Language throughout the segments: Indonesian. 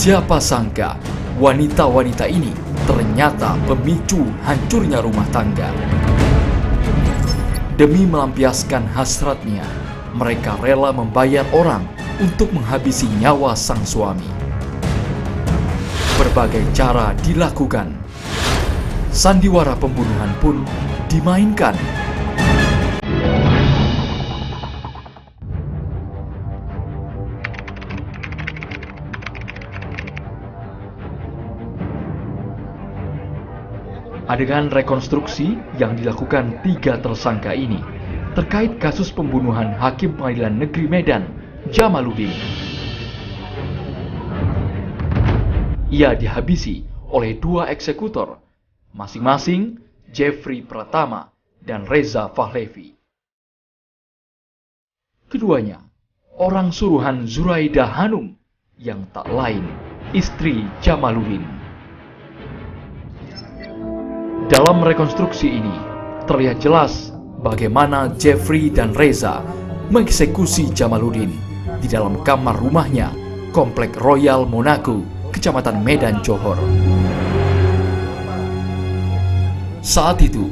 Siapa sangka wanita-wanita ini ternyata pemicu hancurnya rumah tangga. Demi melampiaskan hasratnya, mereka rela membayar orang untuk menghabisi nyawa sang suami. Berbagai cara dilakukan. Sandiwara pembunuhan pun dimainkan. Adegan rekonstruksi yang dilakukan 3 tersangka ini terkait kasus pembunuhan Hakim Pengadilan Negeri Medan, Jamaluddin. Ia dihabisi oleh 2 eksekutor, masing-masing Jeffrey Pratama dan Reza Fahlevi. Keduanya orang suruhan Zuraida Hanum yang tak lain istri Jamaluddin. Dalam rekonstruksi ini, terlihat jelas bagaimana Jeffrey dan Reza mengeksekusi Jamaluddin di dalam kamar rumahnya, Komplek Royal Monaco, Kecamatan Medan, Johor. Saat itu,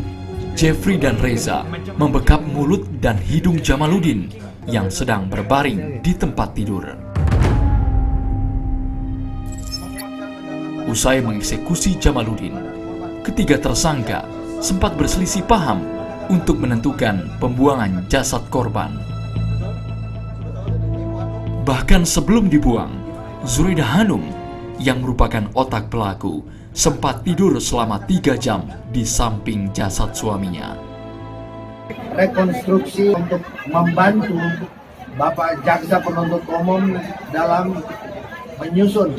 Jeffrey dan Reza membekap mulut dan hidung Jamaluddin yang sedang berbaring di tempat tidur. Usai mengeksekusi Jamaluddin, ketiga tersangka sempat berselisih paham untuk menentukan pembuangan jasad korban. Bahkan sebelum dibuang, Zuraida Hanum yang merupakan otak pelaku sempat tidur selama 3 jam di samping jasad suaminya. Rekonstruksi untuk membantu Bapak Jaksa Penuntut Umum dalam menyusun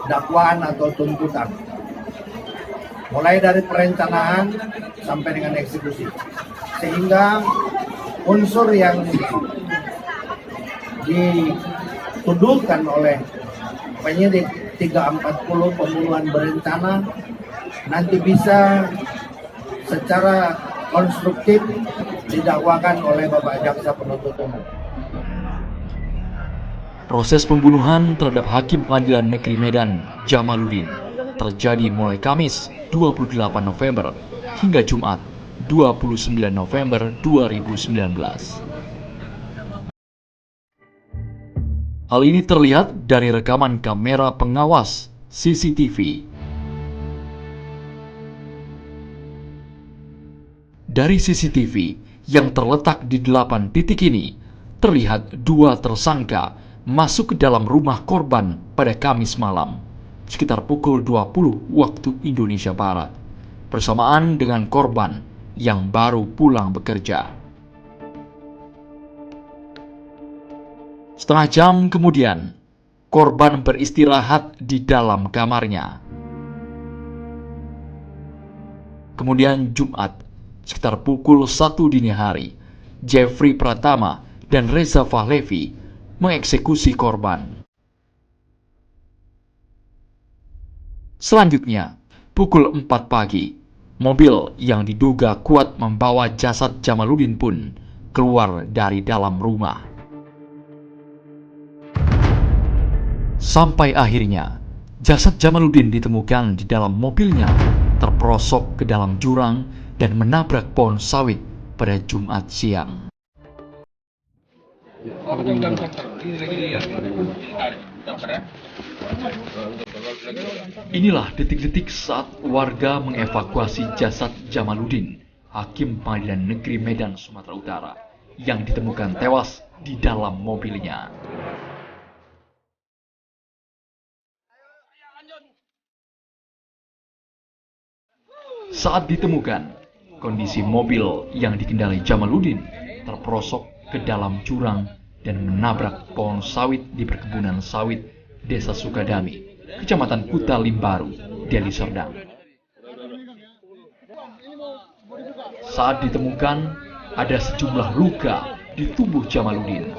dakwaan atau tuntutan, mulai dari perencanaan sampai dengan eksekusi, sehingga unsur yang dituduhkan oleh penyidik 340 pembunuhan berencana nanti bisa secara konstruktif didakwakan oleh Bapak Jaksa Penuntut Umum. Proses pembunuhan terhadap Hakim Pengadilan Negeri Medan, Jamaluddin, terjadi mulai Kamis 28 November hingga Jumat 29 November 2019. Hal ini terlihat dari rekaman kamera pengawas CCTV. Dari CCTV yang terletak di 8 titik ini, terlihat 2 tersangka masuk ke dalam rumah korban pada Kamis malam, sekitar pukul 20 waktu Indonesia Barat, bersamaan dengan korban yang baru pulang bekerja. Setengah jam kemudian, korban beristirahat di dalam kamarnya. Kemudian Jumat, sekitar pukul 1 dini hari, Jeffrey Pratama dan Reza Fahlevi mengeksekusi korban. Selanjutnya, pukul 4 pagi, mobil yang diduga kuat membawa jasad Jamaluddin pun keluar dari dalam rumah. Sampai akhirnya, jasad Jamaluddin ditemukan di dalam mobilnya, terperosok ke dalam jurang dan menabrak pohon sawit pada Jumat siang. Inilah detik-detik saat warga mengevakuasi jasad Jamaluddin, Hakim Pengadilan Negeri Medan, Sumatera Utara, yang ditemukan tewas di dalam mobilnya. Saat ditemukan, kondisi mobil yang dikendarai Jamaluddin terperosok ke dalam jurang dan menabrak pohon sawit di perkebunan sawit Desa Sukadami, Kecamatan Kuta Limbaru, Deli Serdang. Saat ditemukan, ada sejumlah luka di tubuh Jamaluddin.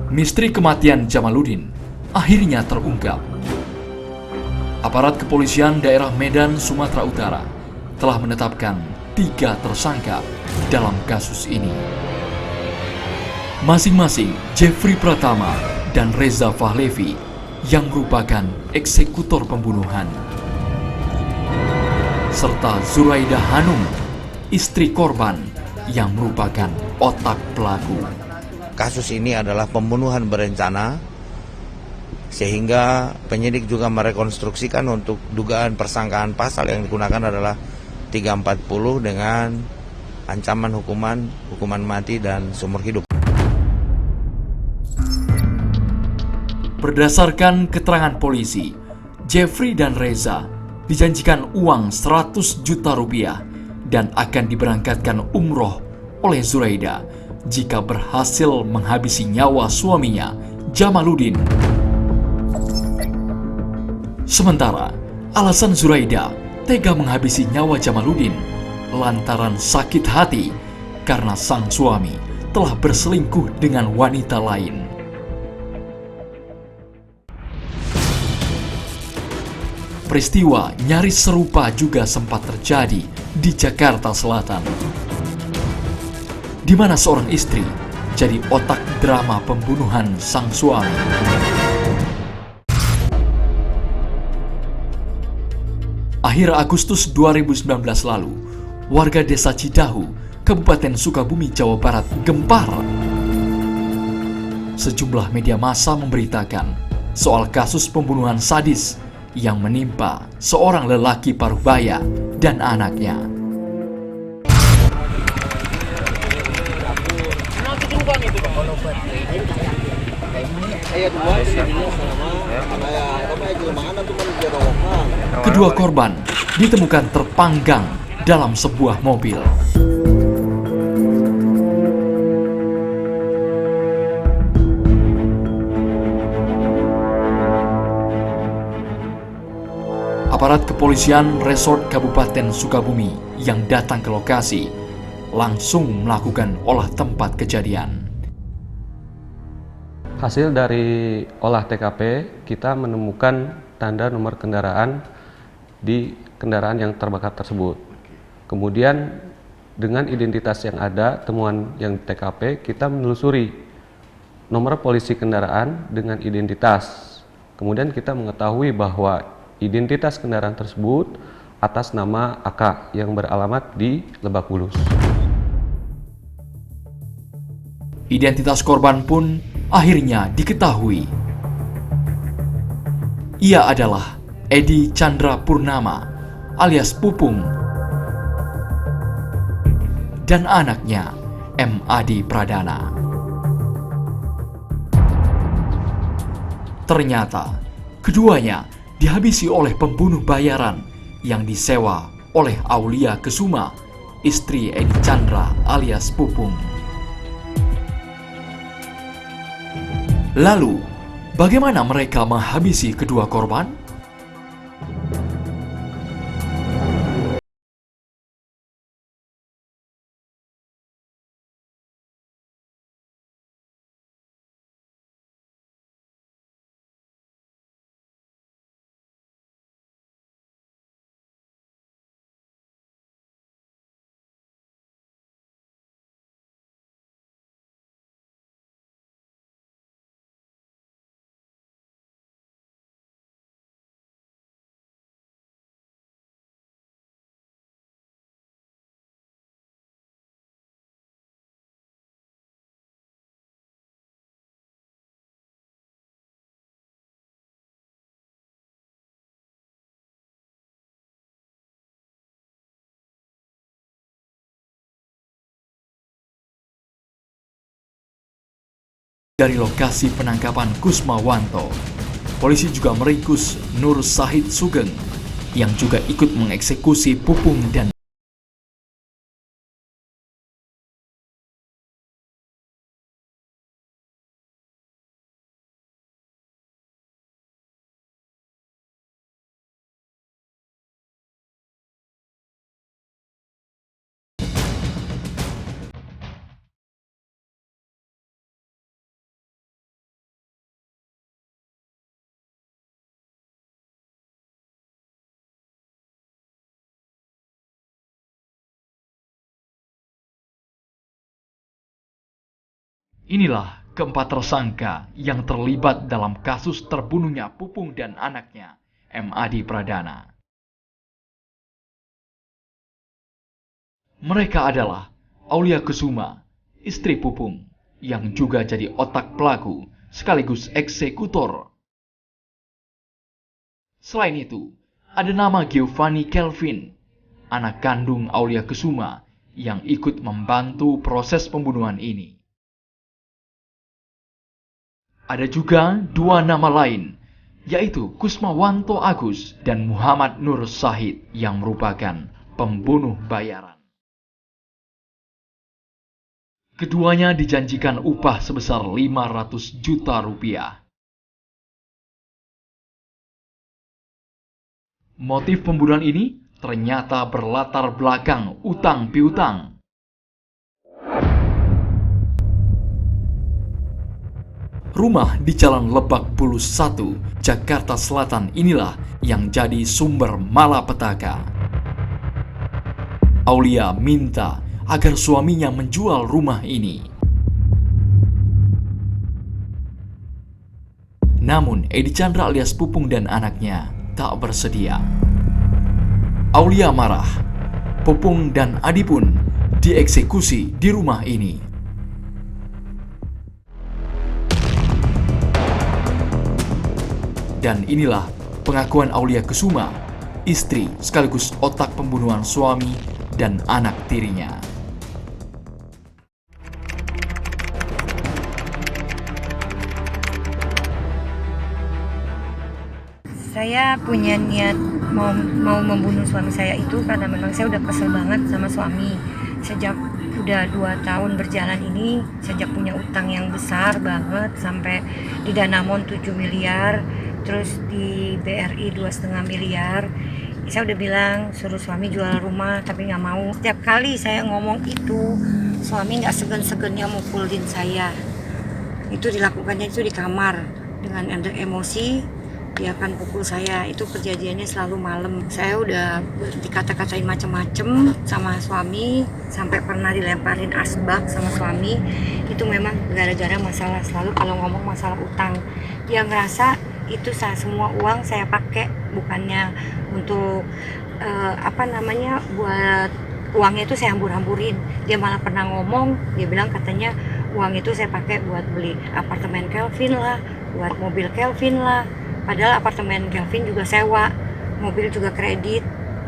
Misteri kematian Jamaluddin akhirnya terungkap. Aparat kepolisian daerah Medan, Sumatera Utara telah menetapkan 3 tersangka dalam kasus ini. Masing-masing Jeffrey Pratama dan Reza Fahlevi yang merupakan eksekutor pembunuhan, serta Zuraida Hanum, istri korban yang merupakan otak pelaku. Kasus ini adalah pembunuhan berencana, sehingga penyidik juga merekonstruksikan untuk dugaan persangkaan pasal yang digunakan adalah 340 dengan ancaman hukuman mati dan seumur hidup. Berdasarkan keterangan polisi, Jeffrey dan Reza dijanjikan uang 100 juta rupiah dan akan diberangkatkan umroh oleh Zuraida jika berhasil menghabisi nyawa suaminya, Jamaluddin. Sementara, alasan Zuraida tega menghabisi nyawa Jamaluddin lantaran sakit hati karena sang suami telah berselingkuh dengan wanita lain. Peristiwa nyaris serupa juga sempat terjadi di Jakarta Selatan, di mana seorang istri jadi otak drama pembunuhan sang suami. Akhir Agustus 2019 lalu, warga desa Cidahu, Kabupaten Sukabumi, Jawa Barat gempar. Sejumlah media massa memberitakan soal kasus pembunuhan sadis yang menimpa seorang lelaki paruh baya dan anaknya. Kedua korban ditemukan terpanggang dalam sebuah mobil. Aparat kepolisian Resort Kabupaten Sukabumi yang datang ke lokasi langsung melakukan olah tempat kejadian. Hasil dari olah TKP, kita menemukan tanda nomor kendaraan di kendaraan yang terbakar tersebut. Kemudian dengan identitas yang ada, temuan yang TKP, kita menelusuri nomor polisi kendaraan dengan identitas. Kemudian kita mengetahui bahwa identitas kendaraan tersebut atas nama AK yang beralamat di Lebak Bulus. Identitas korban pun akhirnya diketahui. Ia adalah Edi Chandra Purnama alias Pupung dan anaknya M. Adi Pradana. Ternyata keduanya dihabisi oleh pembunuh bayaran yang disewa oleh Aulia Kesuma, istri Edi Chandra alias Pupung. Lalu, bagaimana mereka menghabisi kedua korban? Dari lokasi penangkapan Kusmawanto, polisi juga meringkus Nur Sahid Sugeng yang juga ikut mengeksekusi Pupung dan Inilah keempat tersangka yang terlibat dalam kasus terbunuhnya Pupung dan anaknya, M. Adi Pradana. Mereka adalah Aulia Kusuma, istri Pupung, yang juga jadi otak pelaku sekaligus eksekutor. Selain itu, ada nama Giovanni Kelvin, anak kandung Aulia Kusuma, yang ikut membantu proses pembunuhan ini. Ada juga dua nama lain, yaitu Kusmawanto Agus dan Muhammad Nur Syahid yang merupakan pembunuh bayaran. Keduanya dijanjikan upah sebesar 500 juta rupiah. Motif pembunuhan ini ternyata berlatar belakang utang piutang. Rumah di Jalan Lebak Bulus 1, Jakarta Selatan inilah yang jadi sumber malapetaka. Aulia minta agar suaminya menjual rumah ini. Namun Edi Chandra alias Pupung dan anaknya tak bersedia. Aulia marah. Pupung dan Adi pun dieksekusi di rumah ini. Dan inilah pengakuan Aulia Kusuma, istri sekaligus otak pembunuhan suami dan anak tirinya. Saya punya niat mau membunuh suami saya itu karena memang saya udah kesel banget sama suami. Sejak udah 2 tahun berjalan ini, sejak punya utang yang besar banget sampai di Danamon 7 miliar, terus di BRI 2,5 miliar. Saya udah bilang suruh suami jual rumah tapi nggak mau. Setiap kali saya ngomong itu, suami nggak segan-segannya mukulin saya. Itu dilakukannya itu di kamar dengan emosi. Dia akan pukul saya. Itu kejadiannya selalu malam. Saya udah dikata-katain macem-macem sama suami, sampai pernah dilemparin asbak sama suami. Itu memang gara-gara masalah, selalu kalau ngomong masalah utang. Dia ngerasa itu semua uang saya pakai, bukannya untuk buat uangnya itu saya hambur-hamburin. Dia malah pernah ngomong, dia bilang katanya uang itu saya pakai buat beli apartemen Kelvin lah, buat mobil Kelvin lah. Padahal apartemen Kelvin juga sewa, mobil juga kredit,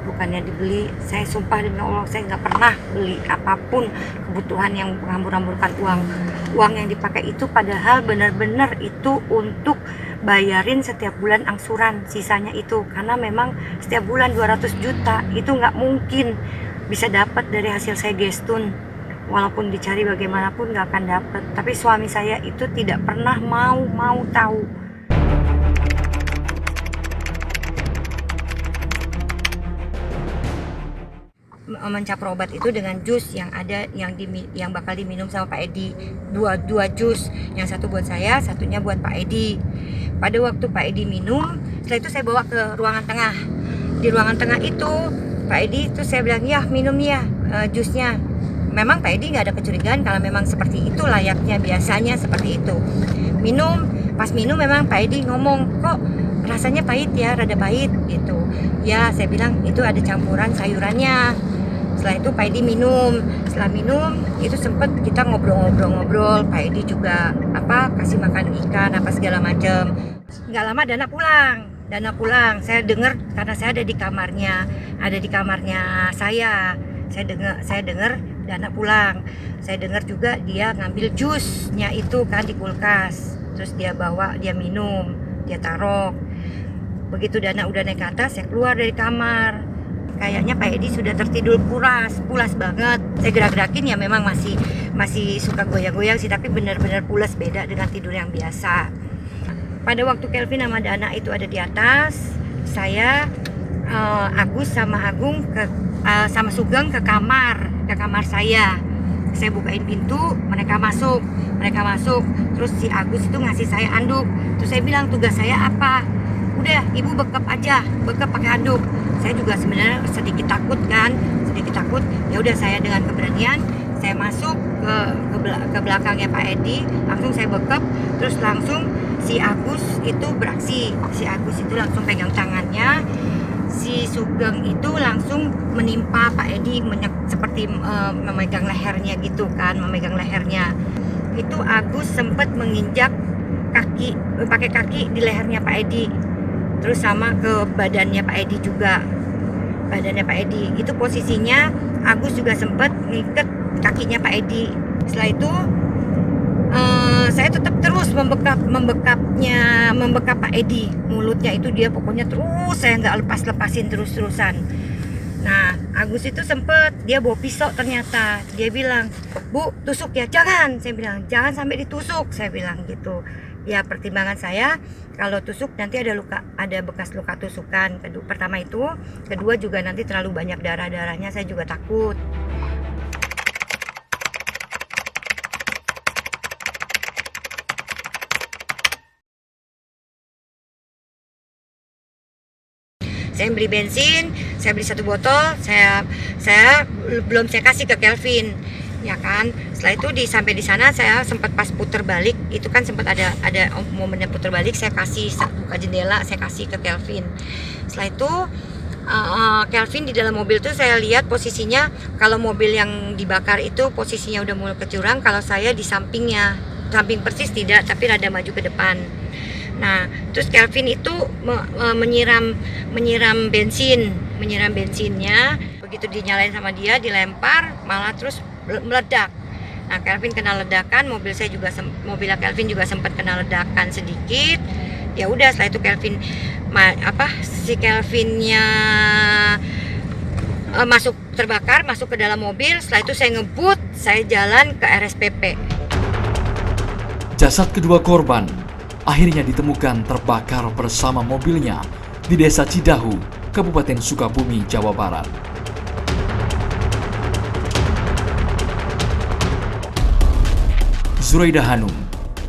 bukannya dibeli. Saya sumpah demi Allah, saya nggak pernah beli apapun kebutuhan yang menghambur-hamburkan uang. Uang yang dipakai itu padahal benar-benar itu untuk bayarin setiap bulan angsuran, sisanya itu. Karena memang setiap bulan 200 juta, itu nggak mungkin bisa dapat dari hasil saya gestun. Walaupun dicari bagaimanapun nggak akan dapat. Tapi suami saya itu tidak pernah mau tahu. Mencampur obat itu dengan jus yang ada yang bakal diminum sama Pak Edi, dua jus, yang satu buat saya, satunya buat Pak Edi. Pada waktu Pak Edi minum, setelah itu saya bawa ke ruangan tengah. Di ruangan tengah itu Pak Edi itu saya bilang, ya minum ya jusnya. Memang Pak Edi nggak ada kecurigaan kalau memang seperti itu layaknya, biasanya seperti itu. Minum, pas minum memang Pak Edi ngomong, kok rasanya pahit ya, rada pahit gitu. Ya saya bilang itu ada campuran sayurannya. Setelah itu Pak Edi minum. Setelah minum itu sempet kita ngobrol-ngobrol. Pak Edi juga kasih makan ikan segala macam. Nggak lama Dana pulang. Saya dengar karena saya ada di kamarnya saya. Saya dengar Dana pulang. Saya dengar juga dia ngambil jusnya itu kan di kulkas. Terus dia bawa, dia minum, dia taruh. Begitu Dana udah naik ke atas, saya keluar dari kamar. Kayaknya Pak Edi sudah tertidur pulas banget. Saya gerak-gerakin ya, memang masih suka goyang-goyang sih, tapi benar-benar pulas, beda dengan tidur yang biasa. Pada waktu Kelvin sama Dana itu ada di atas, saya Agus sama Agung sama Sugeng ke kamar saya. Saya bukain pintu, mereka masuk. Terus si Agus itu ngasih saya anduk. Terus saya bilang, tugas saya apa? Udah, ibu bekap aja, pakai handuk. Saya juga sebenarnya sedikit takut. Ya udah, saya dengan keberanian Saya masuk ke belakangnya Pak Edi, langsung saya bekap, terus langsung si Agus itu beraksi. Si Agus itu langsung pegang tangannya, si Sugeng itu langsung menimpa Pak Edi, seperti memegang lehernya gitu kan, memegang lehernya. Itu Agus sempat menginjak kaki, pakai kaki di lehernya Pak Edi, terus sama ke badannya Pak Edi juga. Badannya Pak Edi itu posisinya Agus juga sempat ngikat kakinya Pak Edi. Setelah itu saya tetap terus membekap Pak Edi, mulutnya itu dia pokoknya terus, saya nggak lepasin terus-terusan. Nah, Agus itu sempet dia bawa pisau, ternyata dia bilang, "Bu, tusuk ya." "Jangan," saya bilang, "jangan sampai ditusuk," saya bilang gitu. Ya, pertimbangan saya kalau tusuk nanti ada bekas luka tusukan. Pertama itu, kedua juga nanti terlalu banyak darahnya, saya juga takut. Saya beli bensin, saya beli 1 botol, saya belum saya kasih ke Kelvin, ya kan. Setelah itu sampai di sana saya sempat pas putar balik, itu kan sempat ada momennya putar balik, saya kasih buka jendela, saya kasih ke Kelvin. Setelah itu Kelvin di dalam mobil tuh saya lihat posisinya, kalau mobil yang dibakar itu posisinya udah mulai ke jurang, kalau saya di sampingnya, samping persis tidak, tapi rada maju ke depan. Nah, terus Kelvin itu menyiram bensinnya, begitu dinyalain sama dia, dilempar, malah terus meledak. Nah, Kelvin kena ledakan, mobilnya Kelvin juga sempat kena ledakan sedikit. Ya udah, setelah itu si Kelvinnya terbakar, masuk ke dalam mobil. Setelah itu saya ngebut, saya jalan ke RSPP. Jasad kedua korban akhirnya ditemukan terbakar bersama mobilnya di Desa Cidahu, Kabupaten Sukabumi, Jawa Barat. Zuraida Hanum,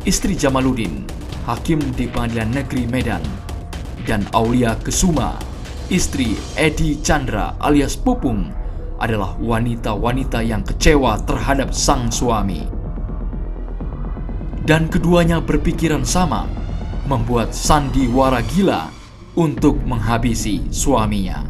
istri Jamaluddin, hakim di Pengadilan Negeri Medan, dan Aulia Kesuma, istri Edi Chandra alias Pupung, adalah wanita-wanita yang kecewa terhadap sang suami. Dan keduanya berpikiran sama, membuat sandiwara gila untuk menghabisi suaminya.